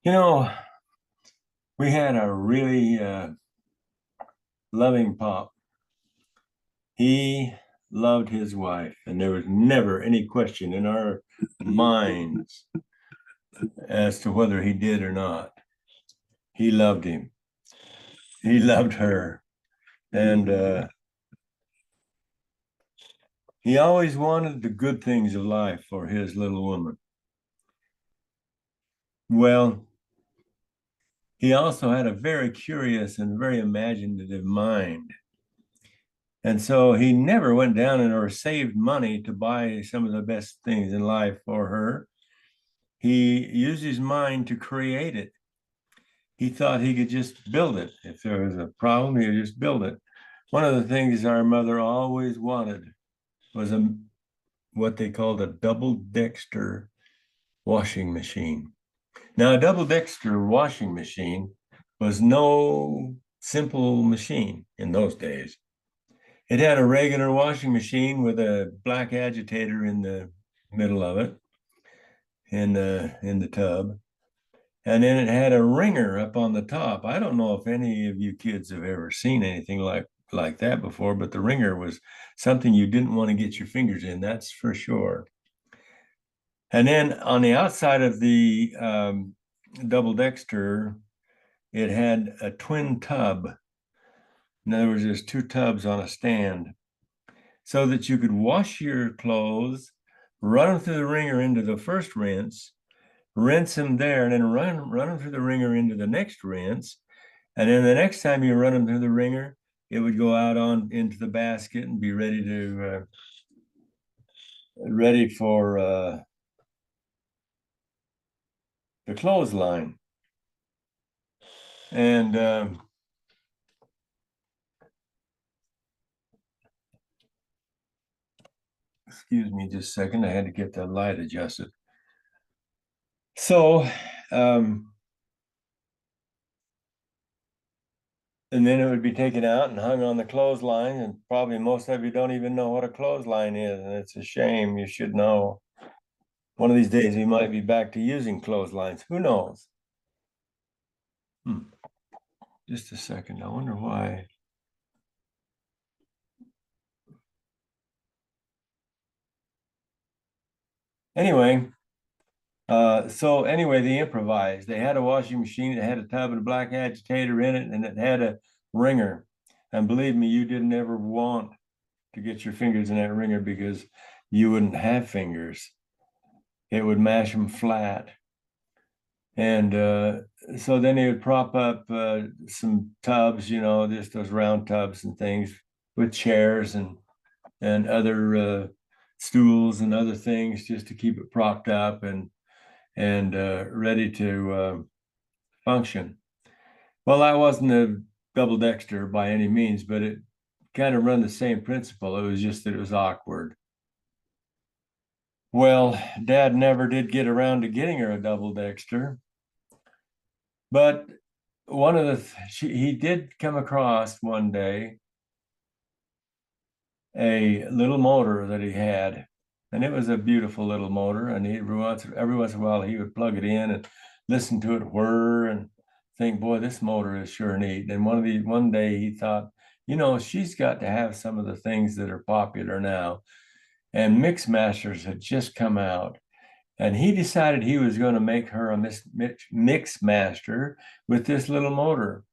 You know, we had a really loving pop. He loved his wife, and there was never any question in our minds as to whether he did or not. He loved him. He loved her, and he always wanted the good things of life for his little woman. Well, he also had a very curious and very imaginative mind. And so he never went down and or saved money to buy some of the best things in life for her. He used his mind to create it. He thought he could just build it. If there was a problem, he would just build it. One of the things our mother always wanted was what they called a double dexter washing machine. Now, a double dexter washing machine was no simple machine in those days. It had a regular washing machine with a black agitator in the middle of it, in the tub. And then it had a ringer up on the top. I don't know if any of you kids have ever seen anything like that before, but the ringer was something you didn't want to get your fingers in, that's for sure. And then on the outside of the double dexter, it had a twin tub. In other words, there's two tubs on a stand so that you could wash your clothes, run them through the ringer into the first rinse them there, and then run them through the ringer into the next rinse. And then the next time you run them through the ringer, it would go out on into the basket and be ready for the clothesline. And excuse me just a second, I had to get the light adjusted. So and then it would be taken out and hung on the clothesline, and probably most of you don't even know what a clothesline is, and it's a shame. You should know. One of these days we might be back to using clotheslines. Who knows? Just a second. I wonder why. Anyway, so anyway, they improvised. They had a washing machine. It had a tub and a black agitator in it, and it had a ringer. And believe me, you didn't ever want to get your fingers in that ringer because you wouldn't have fingers. It would mash them flat. And so then they would prop up some tubs, just those round tubs and things with chairs and other stools and other things just to keep it propped up and ready to function. Well, that wasn't a double dexter by any means, but it kind of run the same principle. It was just that it was awkward. Well, Dad never did get around to getting her a double dexter, but he did come across one day a little motor that he had, and it was a beautiful little motor. And every once in a while, he would plug it in and listen to it whir and think, "Boy, this motor is sure neat." And one day he thought, she's got to have some of the things that are popular now. And mix masters had just come out, and he decided he was going to make her a mix master with this little motor.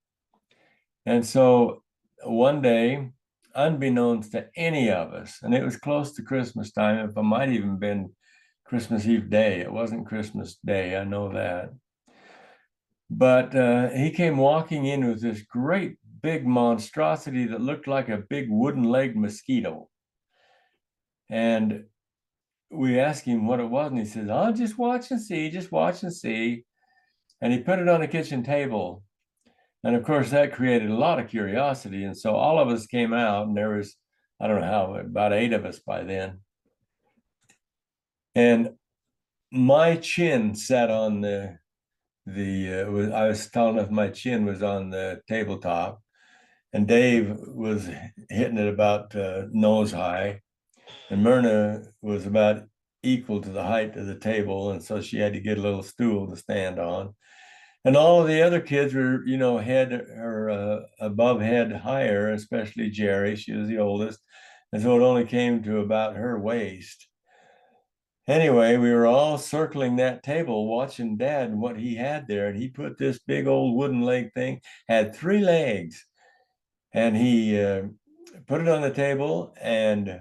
And so one day, unbeknownst to any of us, and it was close to Christmas time, it might even been Christmas Eve day. It wasn't Christmas Day, I know that. But he came walking in with this great big monstrosity that looked like a big wooden-legged mosquito. And we asked him what it was, and he says, "I'll just watch and see, just watch and see." And he put it on the kitchen table. And of course, that created a lot of curiosity. And so all of us came out, and there was, I don't know how, about 8 of us by then. And my chin sat on I was tall enough, my chin was on the tabletop, and Dave was hitting it about nose high, and Myrna was about equal to the height of the table. And so she had to get a little stool to stand on. And all of the other kids were, head or above head higher, especially Jerry. She was the oldest. And so it only came to about her waist. Anyway, we were all circling that table watching Dad and what he had there. And he put this big old wooden leg thing, had 3 legs. And he put it on the table, and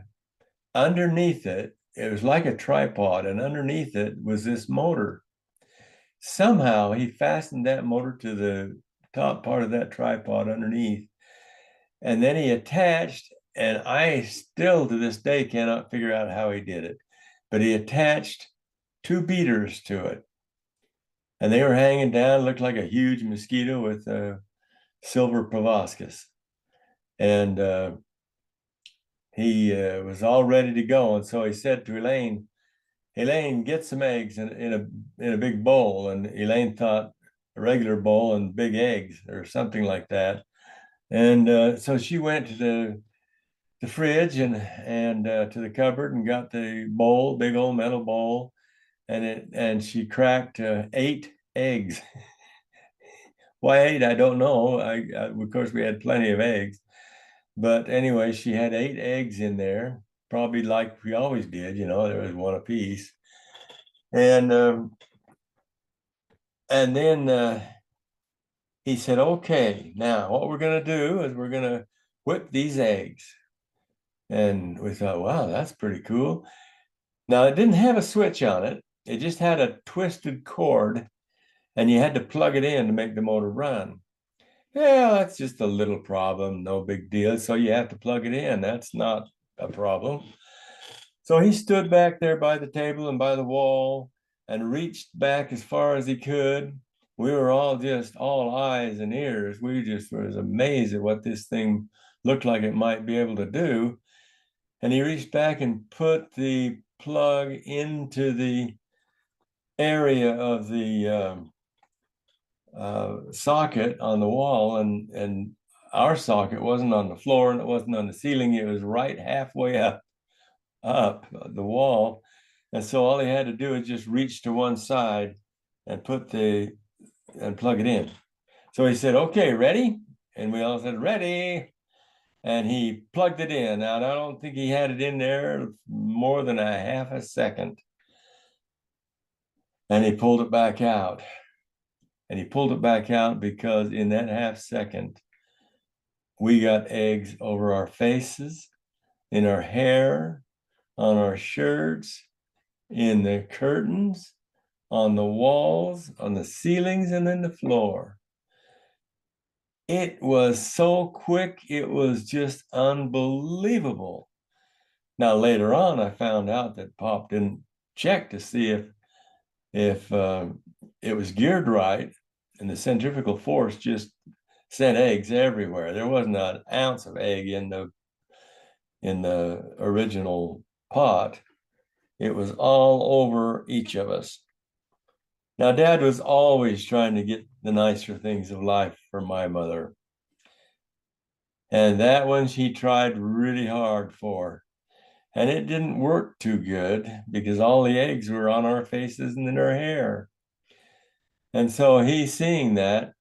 underneath it, it was like a tripod. And underneath it was this motor. Somehow he fastened that motor to the top part of that tripod underneath. And then he attached, and I still to this day cannot figure out how he did it, but he attached 2 beaters to it. And they were hanging down, looked like a huge mosquito with a silver proboscis. And he was all ready to go. And so he said to Elaine, get some eggs in a big bowl. And Elaine thought a regular bowl and big eggs or something like that. And so she went to the fridge and to the cupboard and got the bowl, big old metal bowl, and she cracked 8 eggs. Why 8? I don't know. Of course we had plenty of eggs, but anyway, she had 8 eggs in there, probably like we always did. There was one apiece, and then he said, "Okay, now what we're gonna do is we're gonna whip these eggs." And we thought, wow, that's pretty cool. Now, it didn't have a switch on it. It just had a twisted cord, and you had to plug it in to make the motor run. Yeah, that's just a little problem, no big deal. So you have to plug it in. That's not a problem. So he stood back there by the table and by the wall and reached back as far as he could. We were all just all eyes and ears. We just was amazed at what this thing looked like it might be able to do. And he reached back and put the plug into the area of the socket on the wall, and our socket wasn't on the floor and it wasn't on the ceiling. It was right halfway up the wall, and so all he had to do is just reach to one side and plug it in. So he said, "Okay, ready?" And we all said, "Ready." And he plugged it in. Now, I don't think he had it in there more than a half a second. And he pulled it back out. And he pulled it back out because in that half second, we got eggs over our faces, in our hair, on our shirts, in the curtains, on the walls, on the ceilings, and in the floor. It was so quick, it was just unbelievable. Now, later on, I found out that Pop didn't check to see if it was geared right, and the centrifugal force just sent eggs everywhere. There wasn't an ounce of egg in the original pot. It was all over each of us. Now, Dad was always trying to get the nicer things of life for my mother. And that one she tried really hard for. And it didn't work too good because all the eggs were on our faces and in our hair. And so he, seeing that,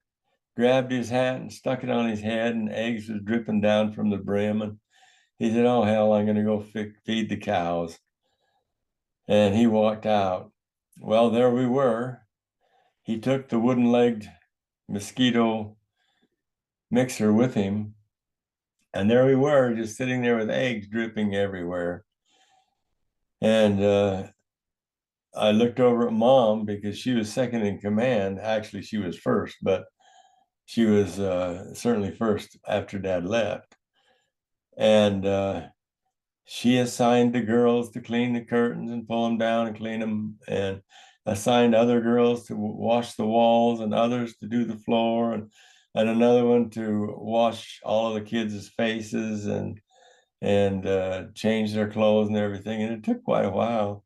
grabbed his hat and stuck it on his head, and eggs was dripping down from the brim. And he said, "Oh, hell, I'm going to go feed the cows." And he walked out. Well, there we were. He took the wooden-legged mosquito mixer with him. And there we were, just sitting there with eggs dripping everywhere. And I looked over at Mom because she was second in command. Actually, she was first, but she was certainly first after Dad left. And she assigned the girls to clean the curtains and pull them down and clean them, and assigned other girls to wash the walls and others to do the floor, and another one to wash all of the kids' faces and change their clothes and everything. And it took quite a while.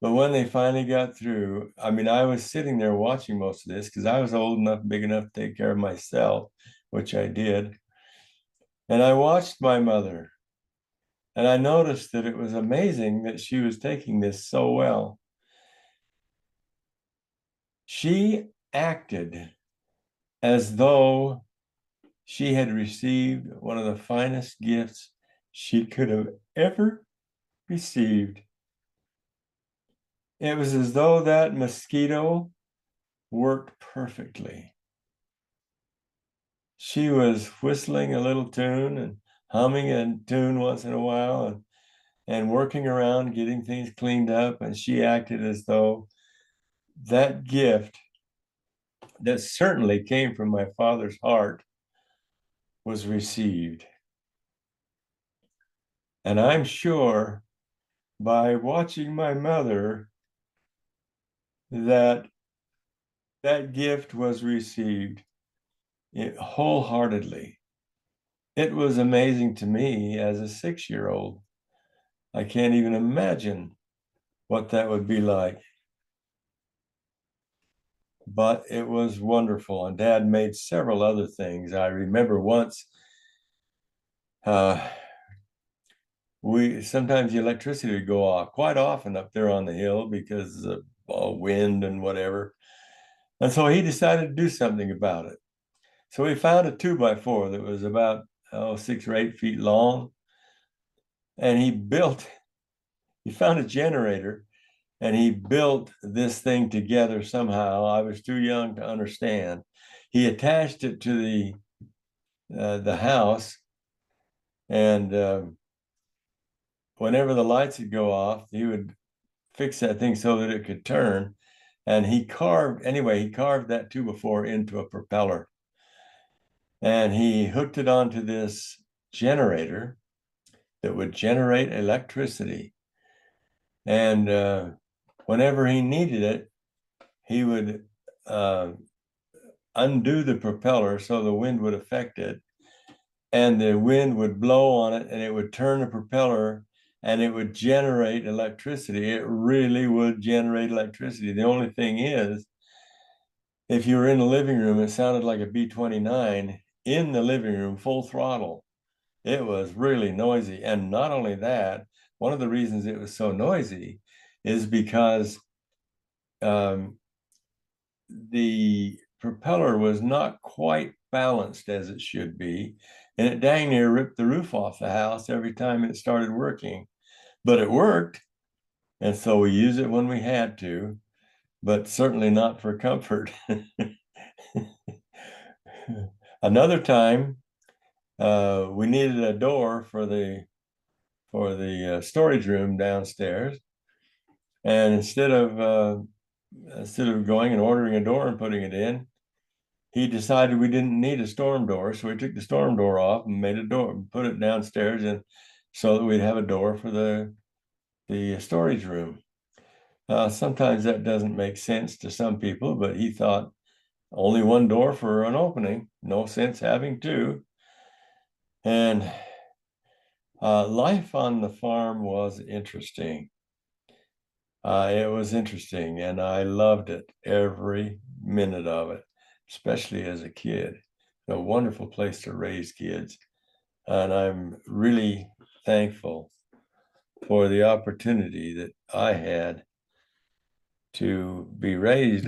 But when they finally got through, I mean, I was sitting there watching most of this because I was old enough, big enough to take care of myself, which I did. And I watched my mother, and I noticed that it was amazing that she was taking this so well. She acted as though she had received one of the finest gifts she could have ever received. It was as though that mosquito worked perfectly. She was whistling a little tune and humming a tune once in a while and working around getting things cleaned up. And she acted as though that gift that certainly came from my father's heart was received. And I'm sure by watching my mother that that gift was received wholeheartedly. It was amazing to me as a 6-year-old. I can't even imagine what that would be like. But it was wonderful. And Dad made several other things. I remember once we sometimes the electricity would go off quite often up there on the hill because of wind and whatever. And so he decided to do something about it. So he found a 2x4 that was about 6 or 8 feet long. And he found a generator and he built this thing together somehow. I was too young to understand. He attached it to the house, and whenever the lights would go off, he would fix that thing so that it could turn. And he carved that 2x4 into a propeller, and he hooked it onto this generator that would generate electricity. And whenever he needed it, he would undo the propeller so the wind would affect it, and the wind would blow on it and it would turn the propeller and it would generate electricity. It really would generate electricity. The only thing is, if you were in the living room, it sounded like a B-29 in the living room, full throttle. It was really noisy. And not only that, one of the reasons it was so noisy is because the propeller was not quite balanced as it should be, and it dang near ripped the roof off the house every time it started working. But it worked, and so we used it when we had to, but certainly not for comfort. Another time, we needed a door for the storage room downstairs, and instead of going and ordering a door and putting it in, he decided we didn't need a storm door, so we took the storm door off and made a door, put it downstairs, and so that we'd have a door for the storage room. Sometimes that doesn't make sense to some people, but he thought only one door for an opening, no sense having two. And life on the farm was interesting. It was interesting, and I loved it, every minute of it, especially as a kid. A wonderful place to raise kids. And I'm really thankful for the opportunity that I had to be raised